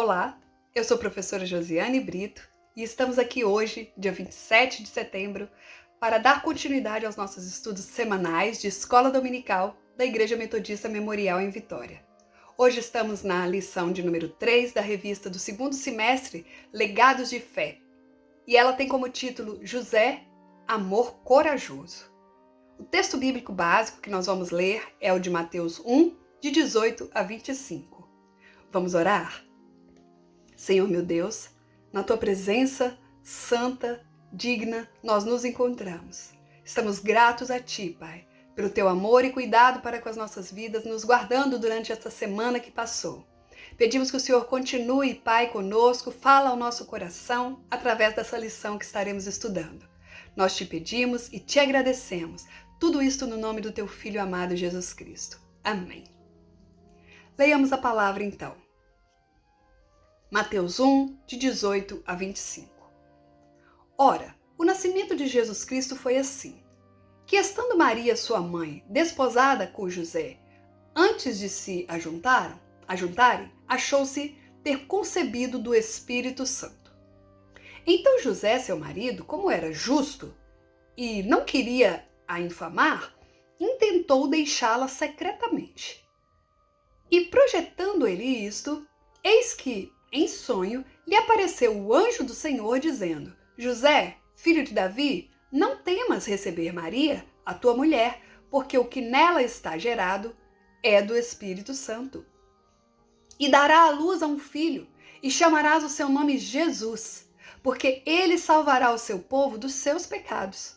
Olá, eu sou a professora Josiane Brito e estamos aqui hoje, dia 27 de setembro, para dar continuidade aos nossos estudos semanais de Escola Dominical da Igreja Metodista Memorial em Vitória. Hoje estamos na lição de número 3 da revista do segundo semestre, Legados de Fé, e ela tem como título José, Amor Corajoso. O texto bíblico básico que nós vamos ler é o de Mateus 1, de 18 a 25. Vamos orar? Senhor meu Deus, na Tua presença santa, digna, nós nos encontramos. Estamos gratos a Ti, Pai, pelo Teu amor e cuidado para com as nossas vidas, nos guardando durante esta semana que passou. Pedimos que o Senhor continue, Pai, conosco, fala ao nosso coração através dessa lição que estaremos estudando. Nós Te pedimos e Te agradecemos. Tudo isto no nome do Teu Filho amado Jesus Cristo. Amém. Leiamos a palavra então. Mateus 1, de 18 a 25. Ora, o nascimento de Jesus Cristo foi assim, que estando Maria, sua mãe, desposada com José, antes de se ajuntarem, achou-se ter concebido do Espírito Santo. Então José, seu marido, como era justo e não queria a infamar, intentou deixá-la secretamente. E projetando ele isto, eis que, em sonho, lhe apareceu o anjo do Senhor, dizendo: José, filho de Davi, não temas receber Maria, a tua mulher, porque o que nela está gerado é do Espírito Santo. E dará à luz a um filho, e chamarás o seu nome Jesus, porque ele salvará o seu povo dos seus pecados.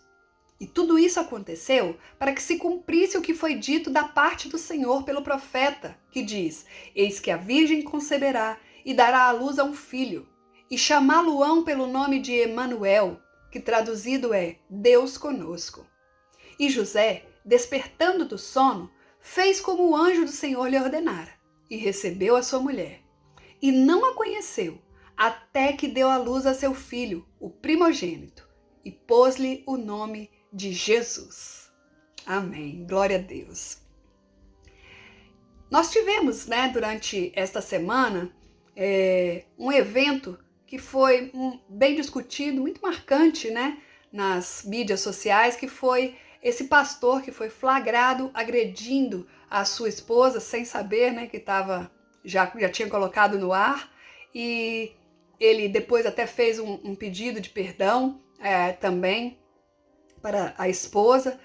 E tudo isso aconteceu para que se cumprisse o que foi dito da parte do Senhor pelo profeta, que diz: Eis que a virgem conceberá e dará à luz a um filho, e chamá-lo-ão pelo nome de Emanuel, que traduzido é Deus conosco. E José, despertando do sono, fez como o anjo do Senhor lhe ordenara, e recebeu a sua mulher. E não a conheceu, até que deu à luz a seu filho, o primogênito, e pôs-lhe o nome de Jesus. Amém. Glória a Deus. Nós tivemos, durante esta semana, um evento que foi bem discutido, muito marcante, nas mídias sociais, que foi esse pastor que foi flagrado agredindo a sua esposa sem saber, que já tinha colocado no ar, e ele depois até fez um pedido de perdão também para a esposa,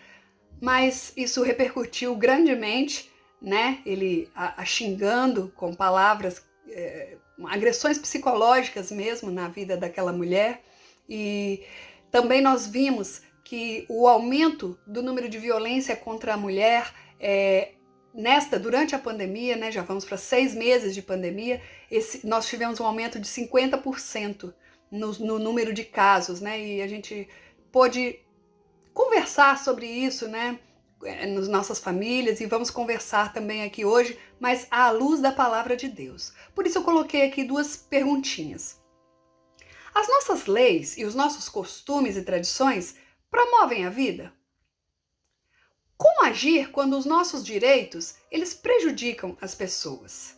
mas isso repercutiu grandemente, ele a xingando com palavras, agressões psicológicas mesmo na vida daquela mulher. E também nós vimos que o aumento do número de violência contra a mulher durante a pandemia, já vamos para 6 meses de pandemia, nós tivemos um aumento de 50% no número de casos, e a gente pôde conversar sobre isso, nas nossas famílias, e vamos conversar também aqui hoje, mas à luz da palavra de Deus. Por isso eu coloquei aqui 2 perguntinhas. As nossas leis e os nossos costumes e tradições promovem a vida? Como agir quando os nossos direitos, eles prejudicam as pessoas?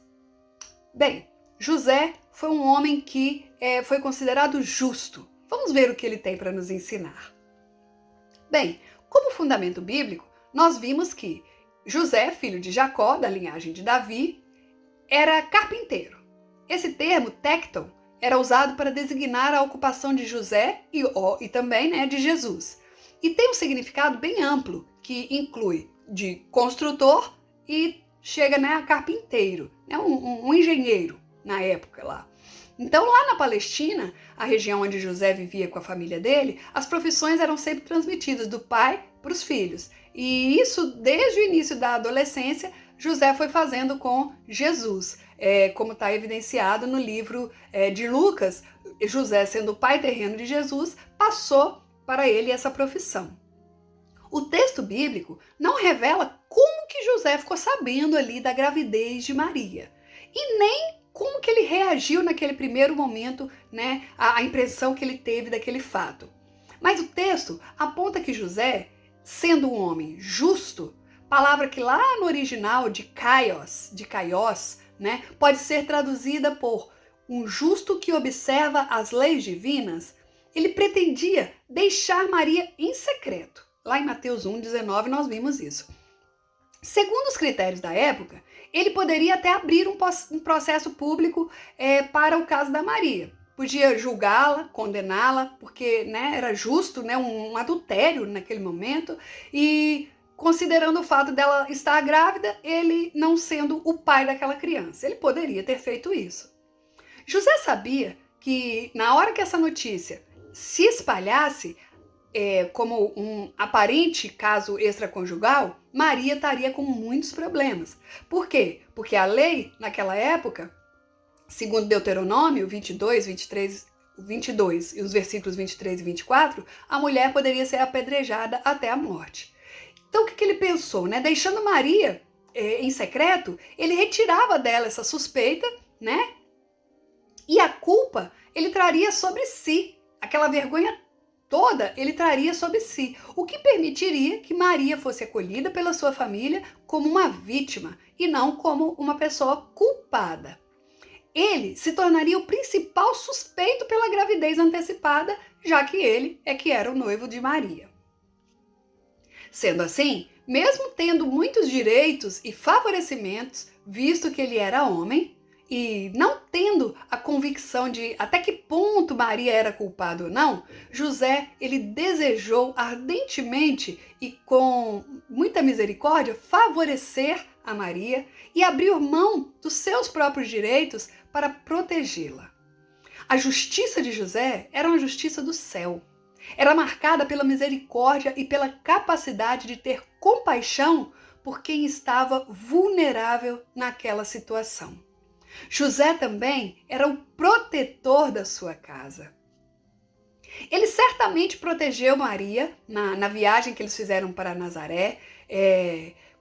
Bem, José foi um homem que foi considerado justo. Vamos ver o que ele tem para nos ensinar. Bem, como fundamento bíblico, nós vimos que José, filho de Jacó, da linhagem de Davi, era carpinteiro. Esse termo, tecton, era usado para designar a ocupação de José e também de Jesus. E tem um significado bem amplo, que inclui de construtor e chega a carpinteiro, um engenheiro na época lá. Então, lá na Palestina, a região onde José vivia com a família dele, as profissões eram sempre transmitidas do pai para os filhos. E isso, desde o início da adolescência, José foi fazendo com Jesus. Como está evidenciado no livro de Lucas, José, sendo o pai terreno de Jesus, passou para ele essa profissão. O texto bíblico não revela como que José ficou sabendo ali da gravidez de Maria. E nem como que ele reagiu naquele primeiro momento, a impressão que ele teve daquele fato. Mas o texto aponta que José, sendo um homem justo, palavra que lá no original de kaios, pode ser traduzida por um justo que observa as leis divinas, ele pretendia deixar Maria em secreto. Lá em Mateus 1,19 nós vimos isso. Segundo os critérios da época, ele poderia até abrir um processo público para o caso da Maria. Podia julgá-la, condená-la, porque era justo, um adultério naquele momento, e considerando o fato dela estar grávida, ele não sendo o pai daquela criança. Ele poderia ter feito isso. José sabia que na hora que essa notícia se espalhasse, como um aparente caso extraconjugal, Maria estaria com muitos problemas. Por quê? Porque a lei, naquela época, segundo Deuteronômio 22, 22 e os versículos 23 e 24, a mulher poderia ser apedrejada até a morte. Então, o que ele pensou? Deixando Maria em secreto, ele retirava dela essa suspeita, e a culpa ele traria sobre si. Aquela vergonha toda ele traria sobre si, o que permitiria que Maria fosse acolhida pela sua família como uma vítima e não como uma pessoa culpada. Ele se tornaria o principal suspeito pela gravidez antecipada, já que ele é que era o noivo de Maria. Sendo assim, mesmo tendo muitos direitos e favorecimentos, visto que ele era homem, e não tendo a convicção de até que ponto Maria era culpada ou não, José ele desejou ardentemente e com muita misericórdia favorecer a Maria e abrir mão dos seus próprios direitos para protegê-la. A justiça de José era uma justiça do céu. Era marcada pela misericórdia e pela capacidade de ter compaixão por quem estava vulnerável naquela situação. José também era o protetor da sua casa. Ele certamente protegeu Maria na viagem que eles fizeram para Nazaré,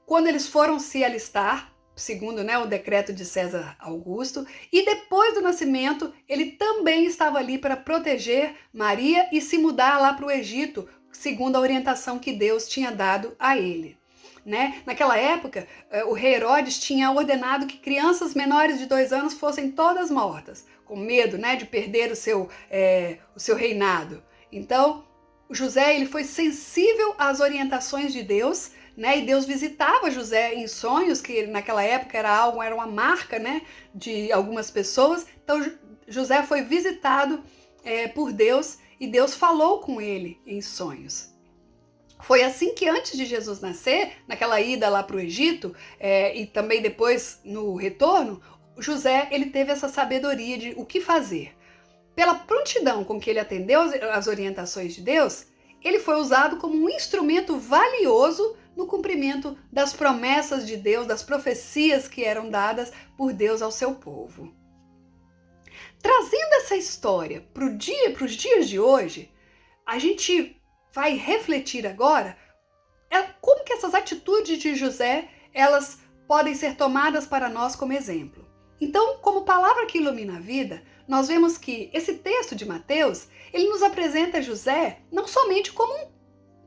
quando eles foram se alistar, segundo o decreto de César Augusto, e depois do nascimento, ele também estava ali para proteger Maria e se mudar lá para o Egito, segundo a orientação que Deus tinha dado a ele. Naquela época, o rei Herodes tinha ordenado que crianças menores de 2 anos fossem todas mortas, com medo de perder o seu reinado. Então, José ele foi sensível às orientações de Deus, e Deus visitava José em sonhos, que naquela época era uma marca de algumas pessoas. Então, José foi visitado por Deus e Deus falou com ele em sonhos. Foi assim que antes de Jesus nascer, naquela ida lá para o Egito, e também depois no retorno, José ele teve essa sabedoria de o que fazer. Pela prontidão com que ele atendeu às orientações de Deus, ele foi usado como um instrumento valioso no cumprimento das promessas de Deus, das profecias que eram dadas por Deus ao seu povo. Trazendo essa história para os dias de hoje, a gente vai refletir agora como que essas atitudes de José, elas podem ser tomadas para nós como exemplo. Então, como palavra que ilumina a vida, nós vemos que esse texto de Mateus, ele nos apresenta José não somente como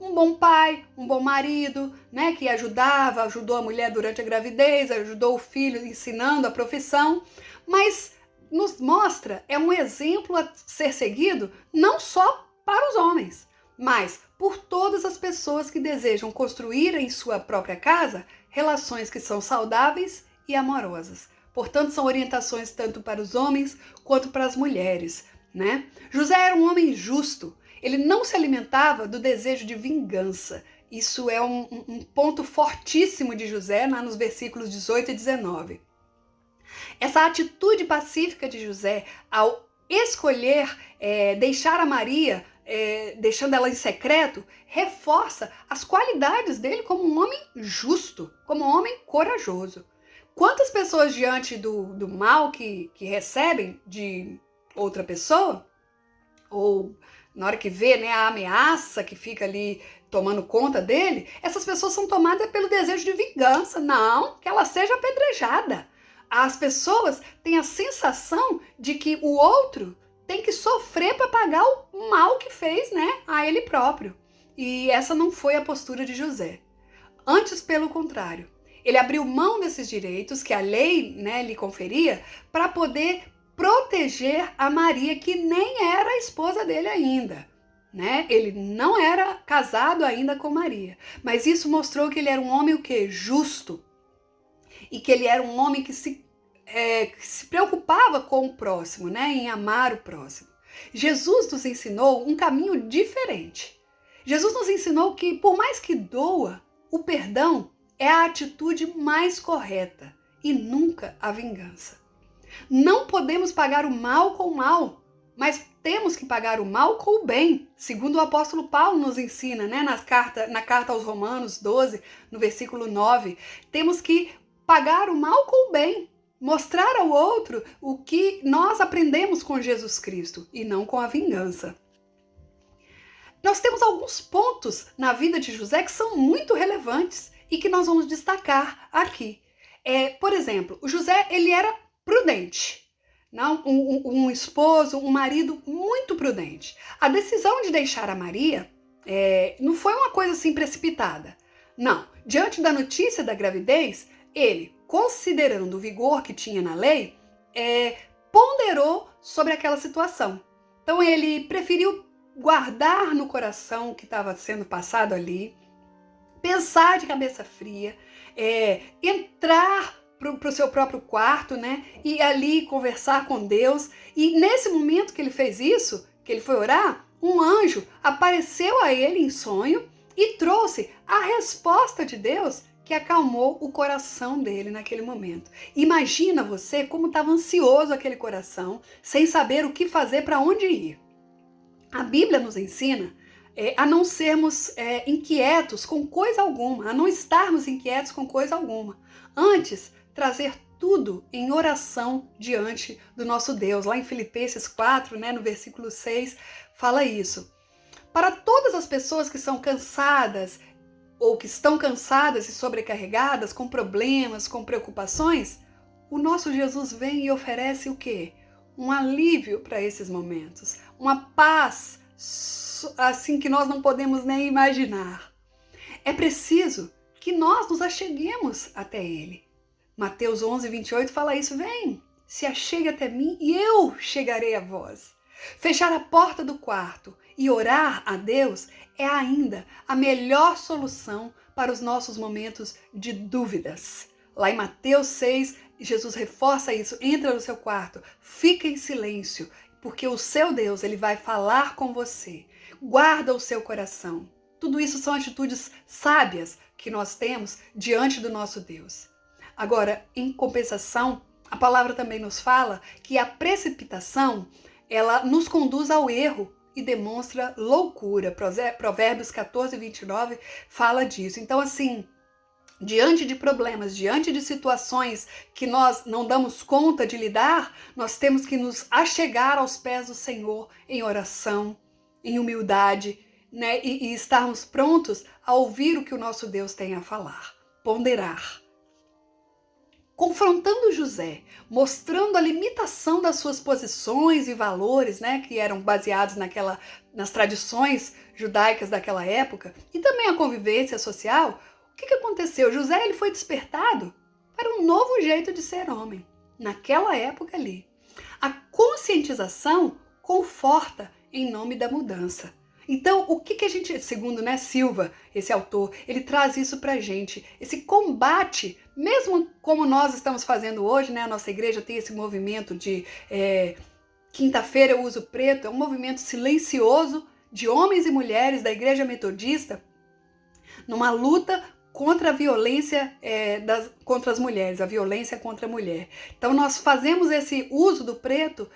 um bom pai, um bom marido, que ajudou a mulher durante a gravidez, ajudou o filho ensinando a profissão, mas nos mostra, um exemplo a ser seguido não só para os homens, mas por todas as pessoas que desejam construir em sua própria casa relações que são saudáveis e amorosas. Portanto, são orientações tanto para os homens quanto para as mulheres. José era um homem justo. Ele não se alimentava do desejo de vingança. Isso é um ponto fortíssimo de José, nos versículos 18 e 19. Essa atitude pacífica de José, ao escolher deixar a Maria, deixando ela em secreto, reforça as qualidades dele como um homem justo, como um homem corajoso. Quantas pessoas diante do mal que recebem de outra pessoa, ou na hora que vê a ameaça que fica ali tomando conta dele, essas pessoas são tomadas pelo desejo de vingança. Não, que ela seja apedrejada. As pessoas têm a sensação de que o outro tem que sofrer para pagar o mal que fez a ele próprio. E essa não foi a postura de José. Antes, pelo contrário, ele abriu mão desses direitos que a lei lhe conferia para poder proteger a Maria, que nem era a esposa dele ainda, né? Ele não era casado ainda com Maria, mas isso mostrou que ele era um homem o quê? Justo, e que ele era um homem que se preocupava com o próximo, né? Em amar o próximo. Jesus nos ensinou um caminho diferente. Jesus nos ensinou que, por mais que doa, o perdão é a atitude mais correta e nunca a vingança. Não podemos pagar o mal com o mal, mas temos que pagar o mal com o bem, segundo o apóstolo Paulo nos ensina, né? Na carta aos Romanos 12, no versículo 9. Temos que pagar o mal com o bem, mostrar ao outro o que nós aprendemos com Jesus Cristo e não com a vingança. Nós temos alguns pontos na vida de José que são muito relevantes e que nós vamos destacar aqui. Por exemplo, o José, ele era prudente, não? Um esposo, um marido muito prudente. A decisão de deixar a Maria não foi uma coisa assim precipitada. Não, diante da notícia da gravidez, ele, considerando o vigor que tinha na lei, ponderou sobre aquela situação. Então ele preferiu guardar no coração o que estava sendo passado ali, pensar de cabeça fria, entrar para o seu próprio quarto, né? E ali conversar com Deus. E nesse momento que ele fez isso, que ele foi orar, um anjo apareceu a ele em sonho e trouxe a resposta de Deus que acalmou o coração dele naquele momento. Imagina você como estava ansioso aquele coração, sem saber o que fazer, para onde ir. A Bíblia nos ensina a não sermos inquietos com coisa alguma, a não estarmos inquietos com coisa alguma. Antes, trazer tudo em oração diante do nosso Deus. Lá em Filipenses 4, né, no versículo 6, fala isso. Para todas as pessoas que são cansadas ou que estão cansadas e sobrecarregadas com problemas, com preocupações, o nosso Jesus vem e oferece o quê? Um alívio para esses momentos, uma paz assim que nós não podemos nem imaginar. É preciso que nós nos acheguemos até Ele. Mateus 11, 28 fala isso. Vem, se achegue até mim e eu chegarei a vós. Fechar a porta do quarto e orar a Deus é ainda a melhor solução para os nossos momentos de dúvidas. Lá em Mateus 6, Jesus reforça isso. Entra no seu quarto, fica em silêncio, porque o seu Deus, ele vai falar com você. Guarda o seu coração. Tudo isso são atitudes sábias que nós temos diante do nosso Deus. Agora, em compensação, a palavra também nos fala que a precipitação, ela nos conduz ao erro e demonstra loucura. Provérbios 14, 29 fala disso. Então, assim, diante de problemas, diante de situações que nós não damos conta de lidar, nós temos que nos achegar aos pés do Senhor em oração, em humildade, né? E estarmos prontos a ouvir o que o nosso Deus tem a falar. Ponderar. Confrontando José, mostrando a limitação das suas posições e valores, né, que eram baseados nas tradições judaicas daquela época, e também a convivência social, o que aconteceu? José, ele foi despertado para um novo jeito de ser homem, naquela época ali. A conscientização conforta em nome da mudança. Então, o que a gente, segundo, né, Silva, esse autor, ele traz isso pra gente, esse combate, mesmo como nós estamos fazendo hoje, né, a nossa igreja tem esse movimento de quinta-feira eu uso preto, é um movimento silencioso de homens e mulheres da igreja metodista, numa luta contra a violência contra as mulheres, a violência contra a mulher. Então nós fazemos esse uso do preto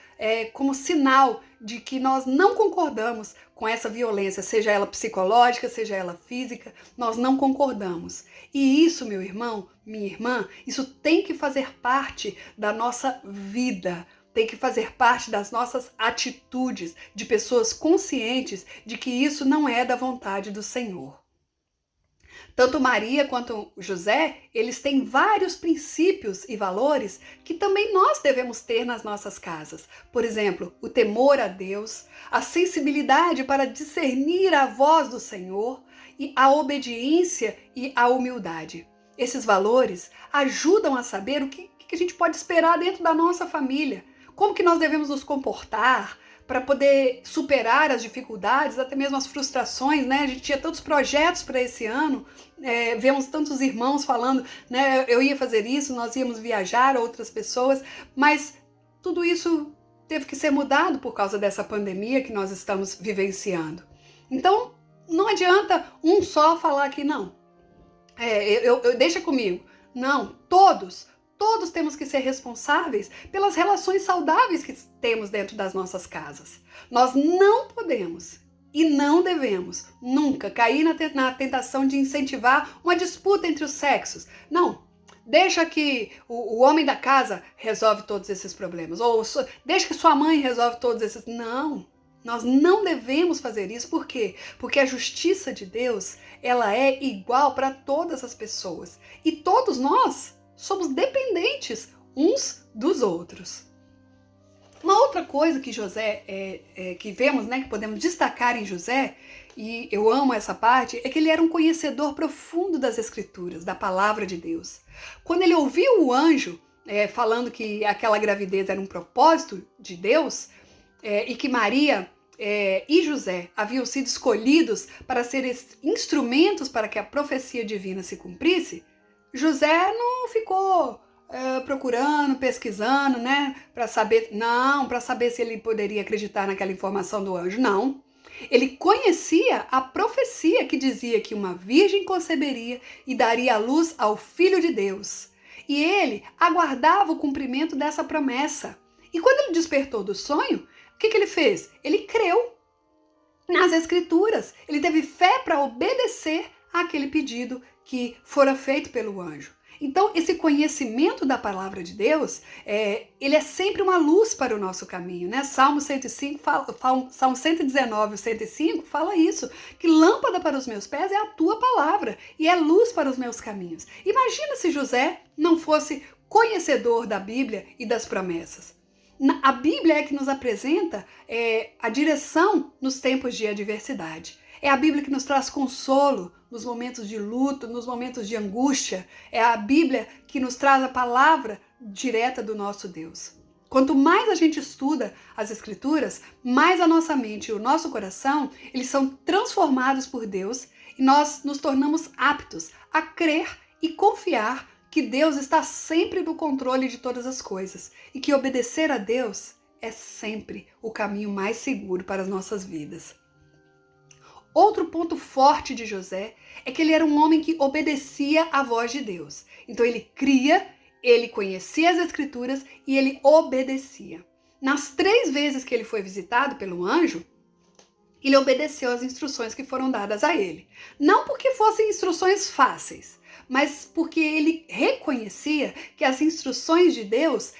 como sinal de que nós não concordamos com essa violência, seja ela psicológica, seja ela física, nós não concordamos. E isso, meu irmão, minha irmã, isso tem que fazer parte da nossa vida, tem que fazer parte das nossas atitudes, de pessoas conscientes de que isso não é da vontade do Senhor. Tanto Maria quanto José, eles têm vários princípios e valores que também nós devemos ter nas nossas casas. Por exemplo, o temor a Deus, a sensibilidade para discernir a voz do Senhor e a obediência e a humildade. Esses valores ajudam a saber o que a gente pode esperar dentro da nossa família. como que nós devemos nos comportar para poder superar as dificuldades, até mesmo as frustrações, né? A gente tinha tantos projetos para esse ano, vemos tantos irmãos falando, né? Eu ia fazer isso, nós íamos viajar, outras pessoas, mas tudo isso teve que ser mudado por causa dessa pandemia que nós estamos vivenciando. Então, não adianta um só falar que não. Deixa comigo. Não, todos temos que ser responsáveis pelas relações saudáveis que temos dentro das nossas casas. Nós não podemos e não devemos nunca cair na tentação de incentivar uma disputa entre os sexos. Não, deixa que o homem da casa resolve todos esses problemas. Ou deixa que sua mãe resolve todos esses... Não, nós não devemos fazer isso. Por quê? Porque a justiça de Deus, ela é igual para todas as pessoas. E todos nós somos dependentes uns dos outros. Uma outra coisa que José, que vemos, né, que podemos destacar em José, e eu amo essa parte, é que ele era um conhecedor profundo das Escrituras, da palavra de Deus. Quando ele ouviu o anjo falando que aquela gravidez era um propósito de Deus, e que Maria e José haviam sido escolhidos para serem instrumentos para que a profecia divina se cumprisse, José não ficou procurando, pesquisando, né, para saber se ele poderia acreditar naquela informação do anjo. Não. Ele conhecia a profecia que dizia que uma virgem conceberia e daria à luz ao Filho de Deus. E ele aguardava o cumprimento dessa promessa. E quando ele despertou do sonho, o que ele fez? Ele creu nas Escrituras. Ele teve fé para obedecer àquele pedido que fora feito pelo anjo. Então, esse conhecimento da palavra de Deus, ele é sempre uma luz para o nosso caminho, né? Salmo 119, 105 fala isso, que lâmpada para os meus pés é a tua palavra e é luz para os meus caminhos. Imagina se José não fosse conhecedor da Bíblia e das promessas. A Bíblia é que nos apresenta a direção nos tempos de adversidade. É a Bíblia que nos traz consolo nos momentos de luto, nos momentos de angústia. É a Bíblia que nos traz a palavra direta do nosso Deus. Quanto mais a gente estuda as Escrituras, mais a nossa mente e o nosso coração, eles são transformados por Deus e nós nos tornamos aptos a crer e confiar que Deus está sempre no controle de todas as coisas e que obedecer a Deus é sempre o caminho mais seguro para as nossas vidas. Outro ponto forte de José é que ele era um homem que obedecia à voz de Deus. Então ele cria, ele conhecia as Escrituras e ele obedecia. Nas 3 vezes que ele foi visitado pelo anjo, ele obedeceu às instruções que foram dadas a ele. Não porque fossem instruções fáceis, mas porque ele reconhecia que as instruções de Deus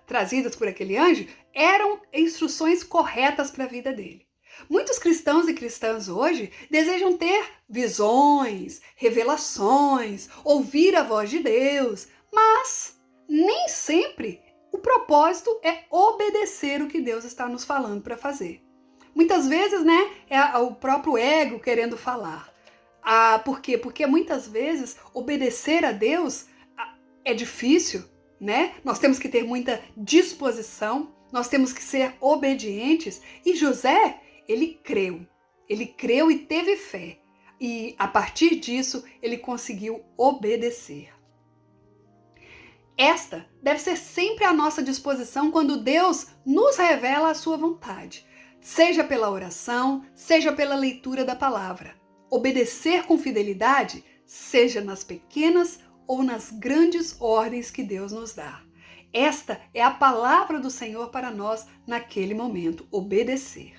trazidas por aquele anjo eram instruções corretas para a vida dele. Muitos cristãos e cristãs hoje desejam ter visões, revelações, ouvir a voz de Deus, mas nem sempre o propósito é obedecer o que Deus está nos falando para fazer. Muitas vezes, né, é o próprio ego querendo falar. Por quê? Porque muitas vezes obedecer a Deus é difícil, né? Nós temos que ter muita disposição, nós temos que ser obedientes. E José, ele creu e teve fé. E a partir disso, ele conseguiu obedecer. Esta deve ser sempre a nossa disposição quando Deus nos revela a sua vontade. Seja pela oração, seja pela leitura da palavra. Obedecer com fidelidade, seja nas pequenas ou nas grandes ordens que Deus nos dá. Esta é a palavra do Senhor para nós naquele momento, obedecer.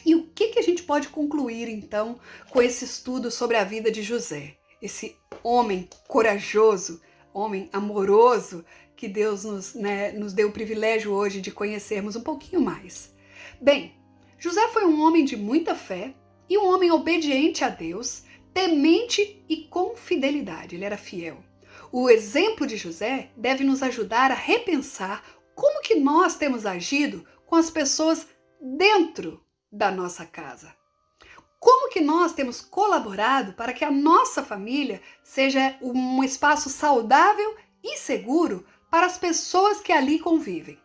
E o que a gente pode concluir, então, com esse estudo sobre a vida de José? Esse homem corajoso, homem amoroso, que Deus nos deu o privilégio hoje de conhecermos um pouquinho mais. Bem, José foi um homem de muita fé e um homem obediente a Deus, temente e com fidelidade. Ele era fiel. O exemplo de José deve nos ajudar a repensar como que nós temos agido com as pessoas dentro da nossa casa. Como que nós temos colaborado para que a nossa família seja um espaço saudável e seguro para as pessoas que ali convivem.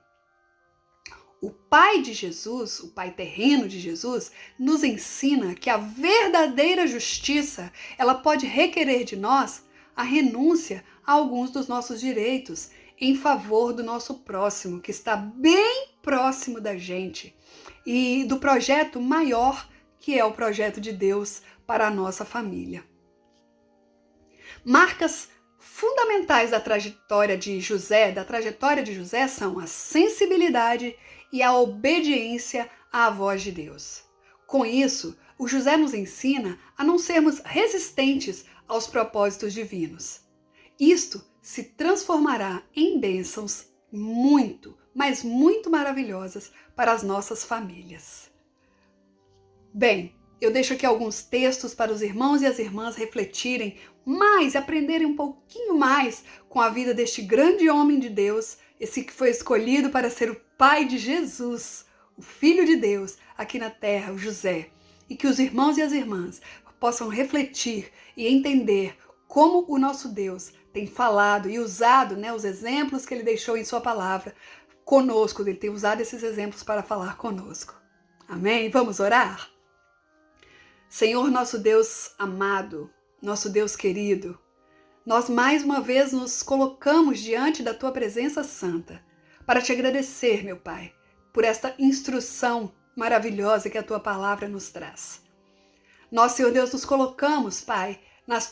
O Pai de Jesus, o Pai terreno de Jesus, nos ensina que a verdadeira justiça, ela pode requerer de nós a renúncia a alguns dos nossos direitos em favor do nosso próximo, que está bem próximo da gente, e do projeto maior, que é o projeto de Deus para a nossa família. Marcas fundamentais da trajetória de José são a sensibilidade e a obediência à voz de Deus. Com isso, o José nos ensina a não sermos resistentes aos propósitos divinos. Isto se transformará em bênçãos muito, mas muito maravilhosas para as nossas famílias. Bem, eu deixo aqui alguns textos para os irmãos e as irmãs refletirem mais, aprenderem um pouquinho mais com a vida deste grande homem de Deus, esse que foi escolhido para ser o pai de Jesus, o Filho de Deus, aqui na terra, o José. E que os irmãos e as irmãs possam refletir e entender como o nosso Deus tem falado e usado, os exemplos que ele deixou em sua palavra conosco. Ele tem usado esses exemplos para falar conosco. Amém? Vamos orar? Senhor, nosso Deus amado, nosso Deus querido, nós mais uma vez nos colocamos diante da Tua presença santa para te agradecer, meu Pai, por esta instrução maravilhosa que a Tua palavra nos traz. Nós, Senhor Deus, nos colocamos, Pai,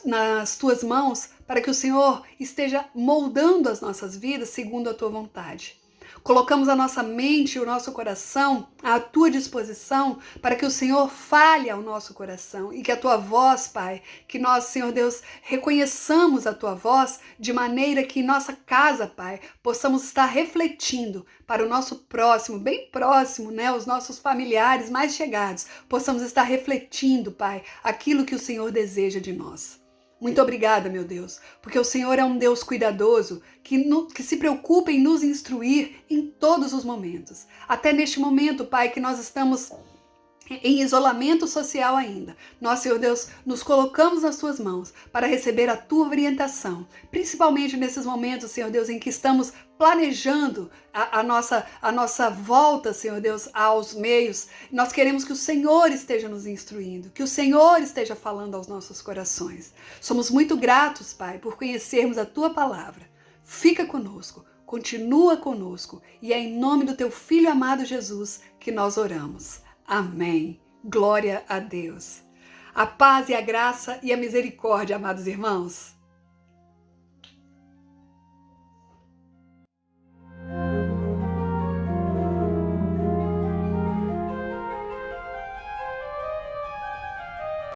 nas Tuas mãos para que o Senhor esteja moldando as nossas vidas segundo a Tua vontade. Colocamos a nossa mente e o nosso coração à Tua disposição para que o Senhor fale ao nosso coração e que a Tua voz, Pai, que nós, Senhor Deus, reconheçamos a Tua voz de maneira que em nossa casa, Pai, possamos estar refletindo para o nosso próximo, bem próximo, os nossos familiares mais chegados, possamos estar refletindo, Pai, aquilo que o Senhor deseja de nós. Muito obrigada, meu Deus, porque o Senhor é um Deus cuidadoso, que se preocupa em nos instruir em todos os momentos. Até neste momento, Pai, que nós estamos em isolamento social ainda. Nós, Senhor Deus, nos colocamos nas Tuas mãos para receber a Tua orientação, principalmente nesses momentos, Senhor Deus, em que estamos planejando a nossa volta, Senhor Deus, aos meios. Nós queremos que o Senhor esteja nos instruindo, que o Senhor esteja falando aos nossos corações. Somos muito gratos, Pai, por conhecermos a Tua palavra. Fica conosco, continua conosco, e é em nome do Teu Filho amado Jesus que nós oramos. Amém. Glória a Deus. A paz e a graça e a misericórdia, amados irmãos.